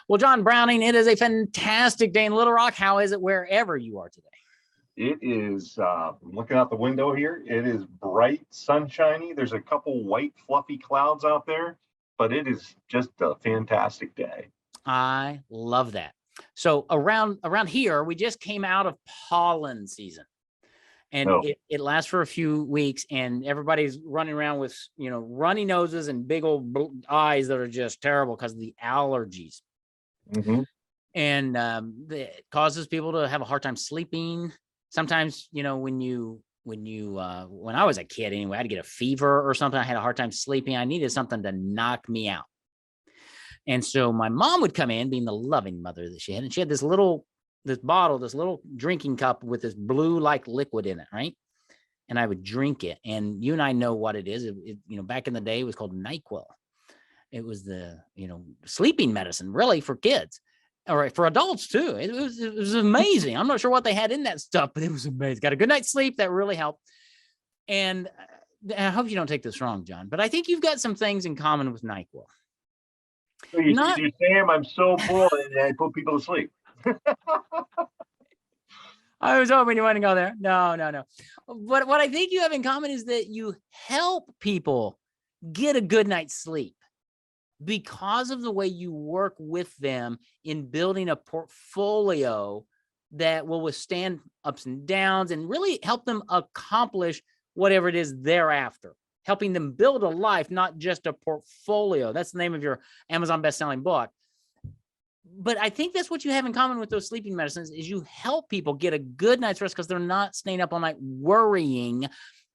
Well, John Browning, it is a fantastic day in Little Rock. How is it wherever you are today? It is, looking out the window here, it is bright, sunshiny. There's a couple white, fluffy clouds out there, but it is just a fantastic day. I love that. So around here, we just came out of pollen season. And it lasts for a few weeks, and everybody's running around with, runny noses and big old eyes that are just terrible because of the allergies. Mm-hmm. And it causes people to have a hard time sleeping. Sometimes, when I was a kid anyway, I'd get a fever or something. I had a hard time sleeping. I needed something to knock me out. And so my mom would come in, being the loving mother that she had, and she had this little drinking cup with this blue like liquid in it, right? And I would drink it. And you and I know what it is. Back in the day, it was called NyQuil. It was the, sleeping medicine, really, for kids, or for adults too. It was amazing. I'm not sure what they had in that stuff, but it was amazing. Got a good night's sleep. That really helped. And I hope you don't take this wrong, John, but I think you've got some things in common with NyQuil. So you're saying I'm so boring that I put people to sleep. I was hoping you wouldn't go there. No. But what I think you have in common is that you help people get a good night's sleep because of the way you work with them in building a portfolio that will withstand ups and downs and really help them accomplish whatever it is they're after. Helping them build a life, not just a portfolio. That's the name of your Amazon best-selling book. But I think that's what you have in common with those sleeping medicines is you help people get a good night's rest because they're not staying up all night worrying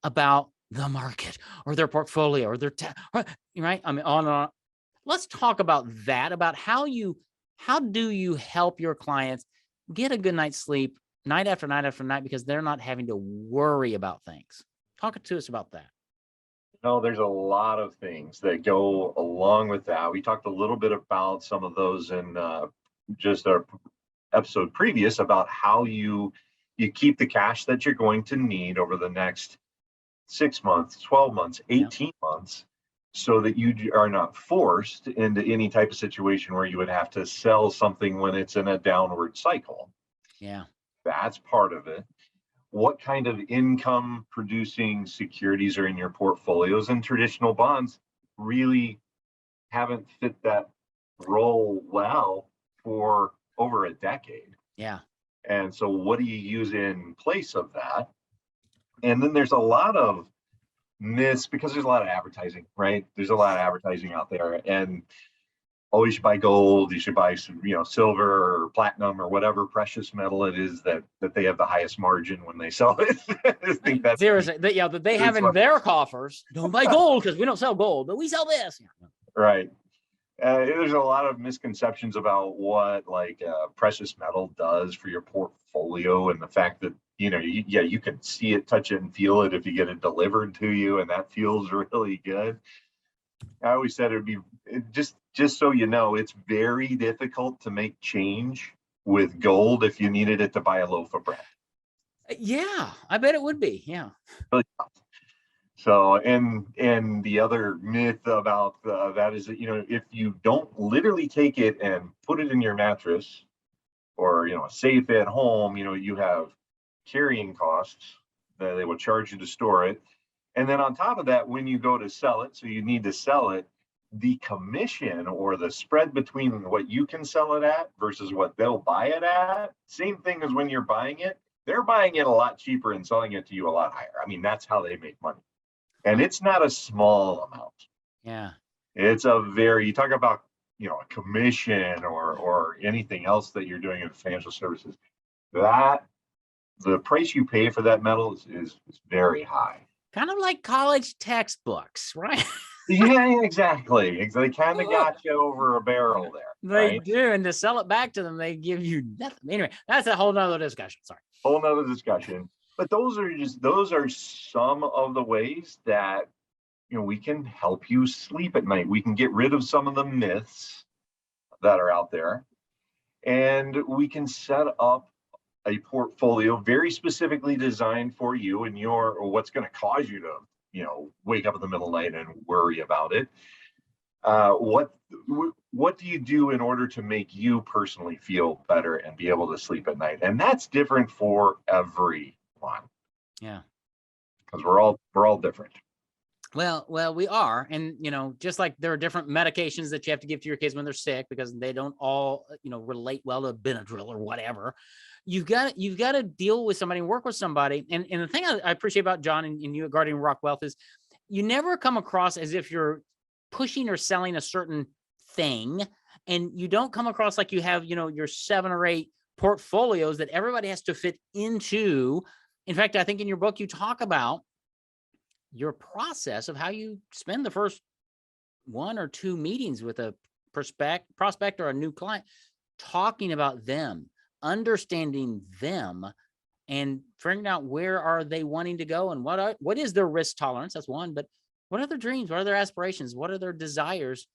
about the market or their portfolio or their right? I mean, on and on. Let's talk about that, about how do you help your clients get a good night's sleep night after night after night because they're not having to worry about things. Talk to us about that. There's a lot of things that go along with that. We talked a little bit about some of those in just our episode previous about how you keep the cash that you're going to need over the next 6 months, 12 months, 18 months, so that you are not forced into any type of situation where you would have to sell something when it's in a downward cycle. Yeah. That's part of it. What kind of income producing securities are in your portfolios, and traditional bonds really haven't fit that role well for over a decade. Yeah. And so what do you use in place of that? And then there's a lot of myths because there's a lot of advertising, right? There's a lot of advertising out there, and you should buy gold, you should buy some, silver or platinum or whatever precious metal it is that they have the highest margin when they sell it. I think that's seriously, that they have in their coffers. Don't buy gold because we don't sell gold, but we sell this. Right. There's a lot of misconceptions about what precious metal does for your portfolio, and the fact that you can see it, touch it, and feel it if you get it delivered to you, and that feels really good. I always said just so you know, it's very difficult to make change with gold if you needed it to buy a loaf of bread. Yeah, I bet it would be. Yeah. So, and the other myth about that is that, if you don't literally take it and put it in your mattress or, safe at home, you have carrying costs that they will charge you to store it. And then on top of that, when you go to sell it, so you need to sell it, the commission or the spread between what you can sell it at versus what they'll buy it at, same thing as when you're buying it, they're buying it a lot cheaper and selling it to you a lot higher. I mean, that's how they make money. And it's not a small amount. Yeah. It's you talk about, a commission or anything else that you're doing in financial services, that the price you pay for that metal is very high. Kind of like college textbooks, right? Yeah, exactly. They kind of got you over a barrel there. They do. And to sell it back to them, they give you nothing. Anyway, that's a whole nother discussion. Sorry. Whole nother discussion. But those are some of the ways that, we can help you sleep at night. We can get rid of some of the myths that are out there, and we can set up a portfolio very specifically designed for you and what's going to cause you to, wake up in the middle of the night and worry about it. What do you do in order to make you personally feel better and be able to sleep at night? And that's different for everyone. Yeah. Because we're all different. Well, we are. And, just like there are different medications that you have to give to your kids when they're sick because they don't all, relate well to Benadryl or whatever. You've got to deal with somebody and work with somebody. And the thing I appreciate about John and you at Guardian Rock Wealth is you never come across as if you're pushing or selling a certain thing. And you don't come across like you have, your 7 or 8 portfolios that everybody has to fit into. In fact, I think in your book, you talk about your process of how you spend the first 1 or 2 meetings with a prospect or a new client, talking about them, understanding them, and figuring out where are they wanting to go and what is their risk tolerance. That's one, but what are their dreams? What are their aspirations? What are their desires?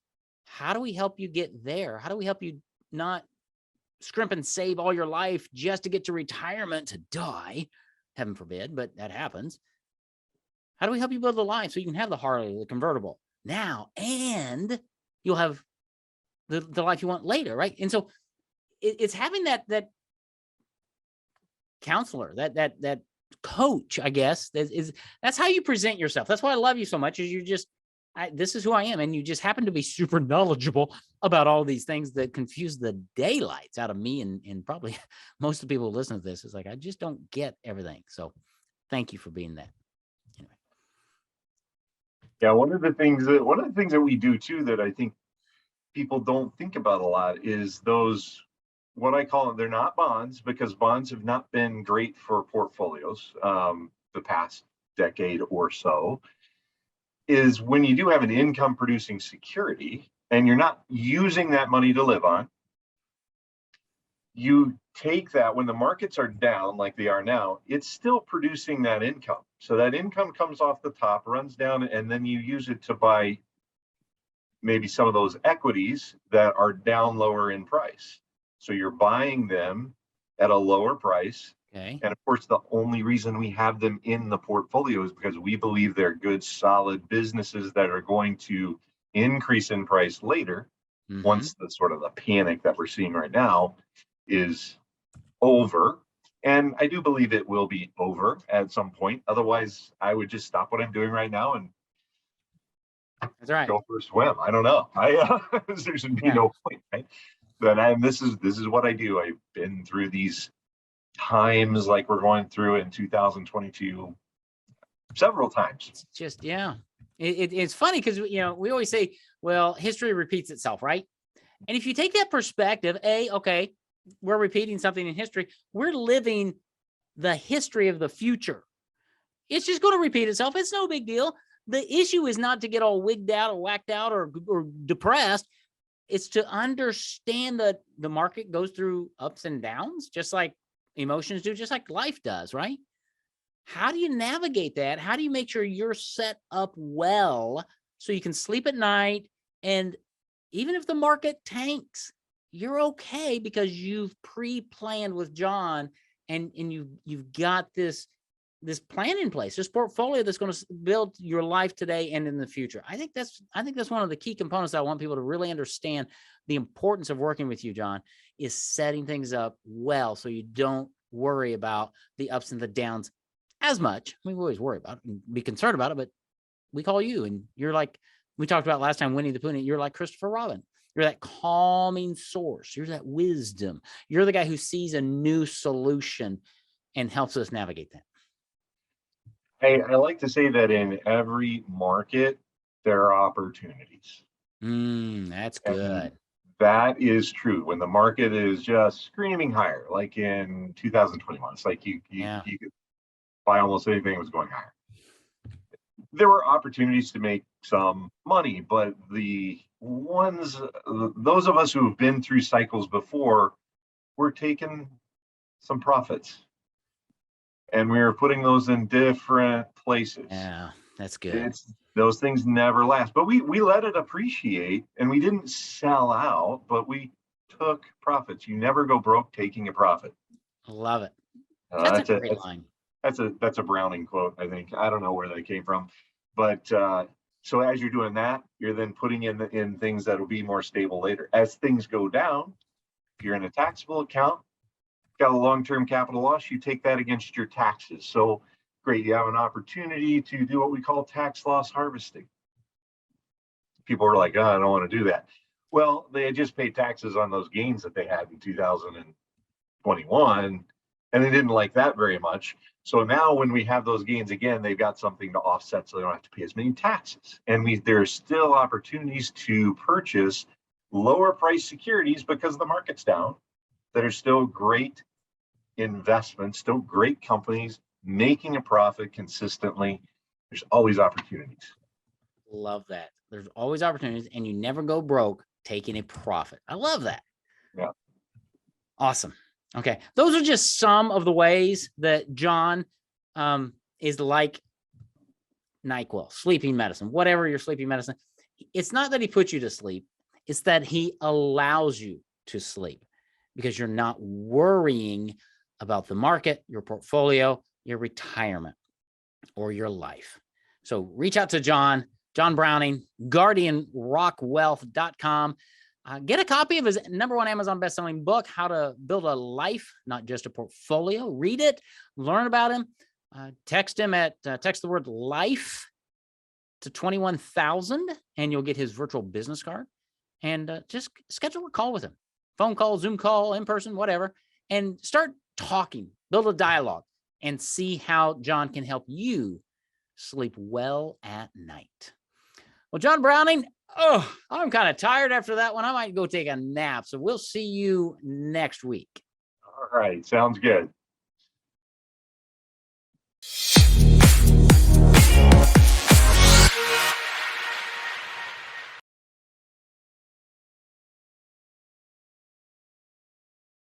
How do we help you get there? How do we help you not scrimp and save all your life just to get to retirement to die? Heaven forbid, but that happens. How do we help you build a life so you can have the Harley, the convertible now, and you'll have the life you want later, right? And so it's having that counselor, that coach, I guess, that's how you present yourself. That's why I love you so much. Is this is who I am, and you just happen to be super knowledgeable about all these things that confuse the daylights out of me and probably most of the people who listen to this. Is like I just don't get everything. So thank you for being that. Yeah, one of the things that we do too that I think people don't think about a lot is those, what I call them, they're not bonds, because bonds have not been great for portfolios the past decade or so, is when you do have an income producing security and you're not using that money to live on, you take that when the markets are down like they are now, it's still producing that income. So that income comes off the top, runs down, and then you use it to buy maybe some of those equities that are down lower in price. So you're buying them at a lower price. Okay. And of course, the only reason we have them in the portfolio is because we believe they're good, solid businesses that are going to increase in price later, once the sort of the panic that we're seeing right now is over. And I do believe it will be over at some point. Otherwise, I would just stop what I'm doing right now and that's right. Go for a swim. I don't know. There should be no point, right? But this is what I do. I've been through these times like we're going through in 2022 several times. It's just, it's funny because, we always say, well, history repeats itself, right? And if you take that perspective, okay, we're repeating something in history. We're living the history of the future. It's just going to repeat itself. It's no big deal. The issue is not to get all wigged out or whacked out or depressed. It's to understand that the market goes through ups and downs, just like emotions do, just like life does, right? How do you navigate that? How do you make sure you're set up well so you can sleep at night? And even if the market tanks, you're okay because you've pre-planned with John and you've got this plan in place, this portfolio that's going to build your life today and in the future. I think that's one of the key components I want people to really understand the importance of working with you, John, is setting things up well so you don't worry about the ups and the downs as much. I mean, we always worry about it and be concerned about it, but we call you and you're like, we talked about last time, Winnie the Pooh, you're like Christopher Robin. You're that calming source. You're that wisdom. You're the guy who sees a new solution and helps us navigate that. I like to say that in every market, there are opportunities. That's good. And that is true. When the market is just screaming higher, like in 2021, it's like you could buy almost anything that was going higher. There were opportunities to make some money, but those of us who have been through cycles before were taking some profits. And we were putting those in different places. Yeah, that's good. Those things never last. But we let it appreciate, and we didn't sell out, but we took profits. You never go broke taking a profit. Love it. That's a great line. That's a Browning quote, I think. I don't know where that came from, but So as you're doing that, you're then putting in things that will be more stable later. As things go down, if you're in a taxable account, got a long-term capital loss, you take that against your taxes. So great, you have an opportunity to do what we call tax loss harvesting. People are like, oh, I don't want to do that. Well, they had just paid taxes on those gains that they had in 2021, and they didn't like that very much. So now when we have those gains again, they've got something to offset, so they don't have to pay as many taxes. And there's still opportunities to purchase lower price securities because the market's down that are still great investments, still great companies making a profit consistently. There's always opportunities. Love that. There's always opportunities, and you never go broke taking a profit. I love that. Yeah. Awesome. Okay. Those are just some of the ways that John is like NyQuil, sleeping medicine, whatever your sleeping medicine. It's not that he puts you to sleep. It's that he allows you to sleep because you're not worrying about the market, your portfolio, your retirement, or your life. So reach out to John Browning, guardianrockwealth.com. Get a copy of his #1 Amazon bestselling book, How to Build a Life, Not Just a Portfolio. Read it, learn about him. Text him text the word life to 21,000 and you'll get his virtual business card. And just schedule a call with him. Phone call, Zoom call, in person, whatever. And start talking, build a dialogue, and see how John can help you sleep well at night. Well, John Browning, I'm kind of tired after that one. I might go take a nap. So we'll see you next week. All right. Sounds good.